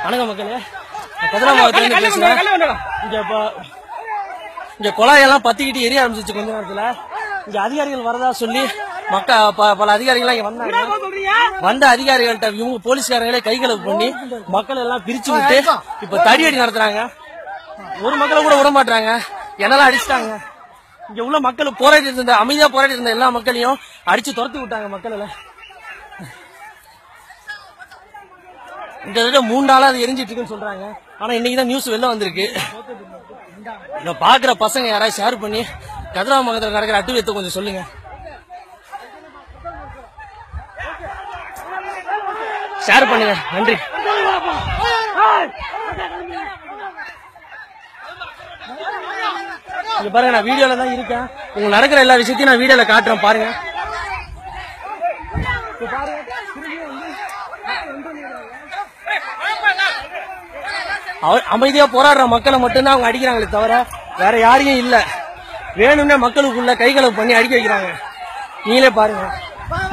வணக்கம் மக்களே, கதிரா மாவட்டத்துல பேசுறேன். இங்க குழாயெல்லாம் பத்திக்கிட்டு எரிய ஆரம்பிச்சிச்சு. கொஞ்ச நேரத்துல இங்க அதிகாரிகள் வரதா சொல்லி பல அதிகாரிகள் இங்க வந்தாங்க. வந்த அதிகாரிகள்ட்ட இவங்க போலீஸ்காரங்களே கைகலப்பு பண்ணி மக்கள் எல்லாம் பிரிச்சு விட்டு இப்ப தடியடி நடத்துறாங்க. ஒரு மக்களை கூட விட மாட்டாங்க, என்னெல்லாம் அடிச்சுட்டாங்க. இங்க உள்ள மக்கள் போராடி இருந்த அமைதியா போராடி இருந்த எல்லா மக்களையும் அடிச்சு துரத்தி விட்டாங்க. மக்கள் எல்லாம் இந்த 3 நாளா அது எரிஞ்சிட்டு இருக்குன்னு சொல்றாங்க. ஆனா இன்னைக்குதான் நியூஸ் வெளில வந்திருக்கு. இத பாக்குற பசங்க யாராவது ஷேர் பண்ணி கதிராமங்கலத்தில் நடக்கிற அட்டுவியத்தை கொஞ்சம் சொல்லுங்க. ஷேர் பண்ணுங்க, நன்றி. இங்க பாருங்க, நான் வீடியோல தான் இருக்கேன். உங்களுக்கு நடக்கிற எல்லா விஷயத்தையும் நான் வீடியோல காட்டுறேன், பாருங்க. அமைதியா போராடுற மக்களை மட்டும்தான் அவங்க அடிக்கிறாங்களே தவிர வேற யாரையும் இல்ல. வேணும்னே மக்களுக்குள்ள கைகளை பண்ணி அடிக்க வைக்கிறாங்க. நீங்களே பாருங்க,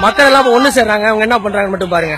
மக்கள் எல்லாம் ஒண்ணு சேர்றாங்க. அவங்க என்ன பண்றாங்க மட்டும் பாருங்க.